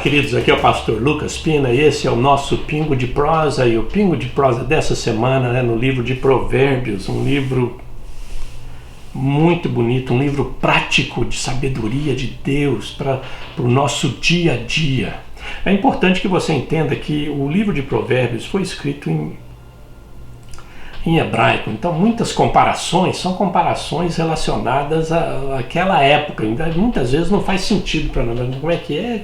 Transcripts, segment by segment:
queridos, aqui é o pastor Lucas Pina e esse é o nosso Pingo de Prosa, e o Pingo de Prosa dessa semana no livro de Provérbios, um livro muito bonito, um livro prático de sabedoria de Deus para o nosso dia a dia. É importante que você entenda que o livro de Provérbios foi escrito em hebraico, então muitas comparações são comparações relacionadas àquela época. Muitas vezes não faz sentido para nós. Como é que é?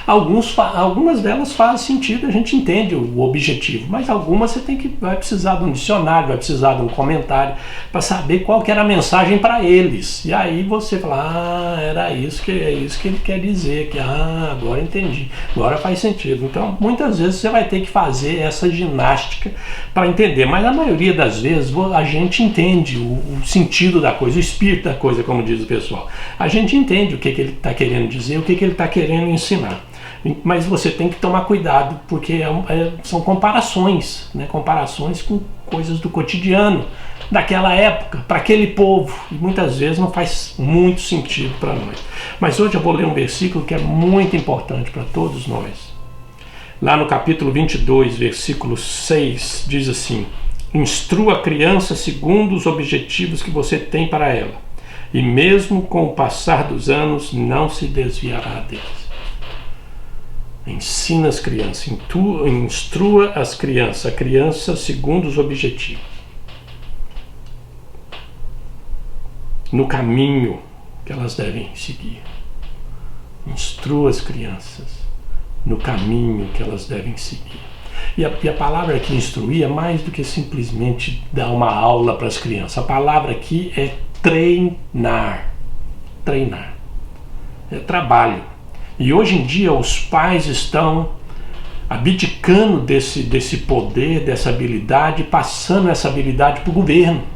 Algumas delas fazem sentido, a gente entende o objetivo, mas algumas você vai precisar de um dicionário, vai precisar de um comentário para saber qual que era a mensagem para eles. E aí você fala, era isso que ele quer dizer, agora entendi, agora faz sentido. Então muitas vezes você vai ter que fazer essa ginástica para entender, mas a maioria das vezes a gente entende o sentido da coisa, o espírito da coisa, como diz o pessoal. A gente entende o que ele está querendo dizer, o que ele está querendo ensinar. Mas você tem que tomar cuidado, porque são comparações, né? Comparações com coisas do cotidiano, daquela época, para aquele povo. E muitas vezes não faz muito sentido para nós. Mas hoje eu vou ler um versículo que é muito importante para todos nós. Lá no capítulo 22, versículo 6, diz assim: instrua a criança segundo os objetivos que você tem para ela, e mesmo com o passar dos anos não se desviará deles. Ensina as crianças, instrua as crianças, a criança segundo os objetivos, no caminho que elas devem seguir. Instrua as crianças no caminho que elas devem seguir. E a palavra aqui, instruir, é mais do que simplesmente dar uma aula para as crianças. A palavra aqui é treinar. Treinar. É trabalho. E hoje em dia os pais estão abdicando desse poder, dessa habilidade, passando essa habilidade para o governo,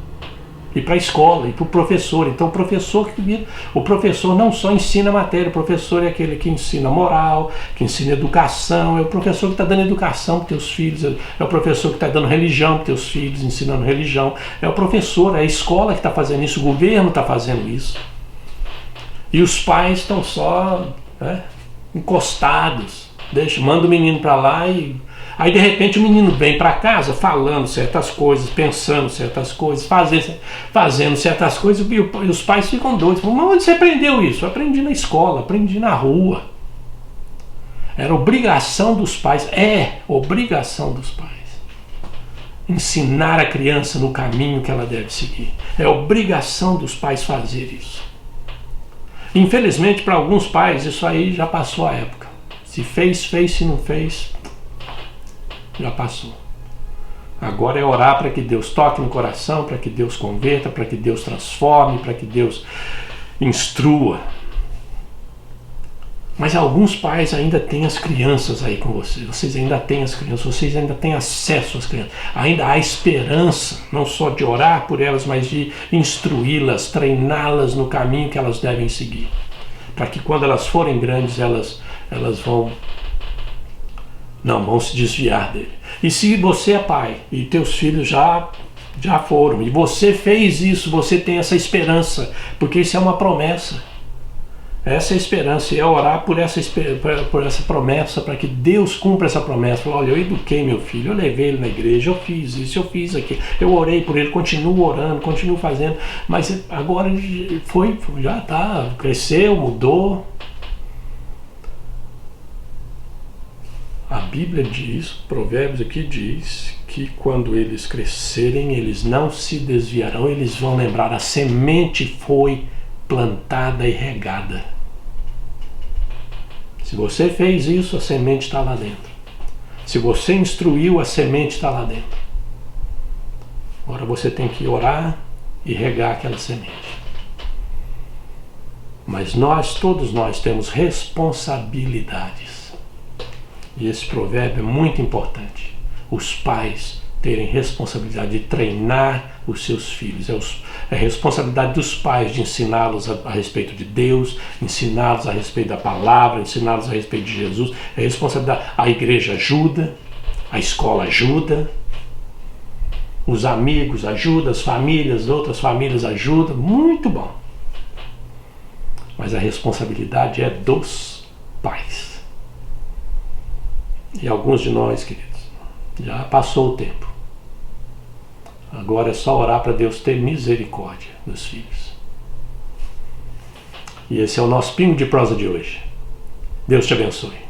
e para a escola, e para o professor. Então o professor não só ensina matéria, o professor é aquele que ensina moral, que ensina educação, é o professor que está dando educação para teus filhos, é o professor que está dando religião para teus filhos, ensinando religião, é o professor, é a escola que está fazendo isso, o governo está fazendo isso. E os pais estão só encostados, manda o menino para lá e aí de repente o menino vem para casa falando certas coisas, pensando certas coisas, fazendo certas coisas, e os pais ficam doidos. Mas onde você aprendeu isso? Eu aprendi na escola, aprendi na rua. Era obrigação dos pais, é obrigação dos pais ensinar a criança no caminho que ela deve seguir. É obrigação dos pais fazer isso. Infelizmente, para alguns pais, isso aí já passou a época. Se fez, se não fez, já passou. Agora é orar para que Deus toque no coração, para que Deus converta, para que Deus transforme, para que Deus instrua. Mas alguns pais ainda têm as crianças aí com vocês ainda têm as crianças, vocês ainda têm acesso às crianças. Ainda há esperança, não só de orar por elas, mas de instruí-las, treiná-las no caminho que elas devem seguir. Para que quando elas forem grandes, elas não vão se desviar dele. E se você é pai e teus filhos já foram, e você fez isso, você tem essa esperança, porque isso é uma promessa. Essa é a esperança, e é orar por essa promessa, para que Deus cumpra essa promessa. Falar, olha, eu eduquei meu filho, eu levei ele na igreja, eu fiz isso, eu fiz aquilo, eu orei por ele, continuo orando, continuo fazendo, mas agora ele já está, cresceu, mudou. A Bíblia diz, Provérbios aqui diz, que quando eles crescerem, eles não se desviarão, eles vão lembrar, a semente foi plantada e regada. Se você fez isso, a semente está lá dentro. Se você instruiu, a semente está lá dentro. Agora você tem que orar e regar aquela semente. Mas todos nós temos responsabilidades. E esse provérbio é muito importante. Os pais terem responsabilidade de treinar os seus filhos. É a responsabilidade dos pais de ensiná-los a respeito de Deus, ensiná-los a respeito da palavra, ensiná-los a respeito de Jesus. É a responsabilidade. A igreja ajuda, a escola ajuda, os amigos ajudam, as famílias, outras famílias ajudam. Muito bom. Mas a responsabilidade é dos pais. E alguns de nós, queridos, já passou o tempo. Agora é só orar para Deus ter misericórdia dos filhos. E esse é o nosso pingo de prosa de hoje. Deus te abençoe.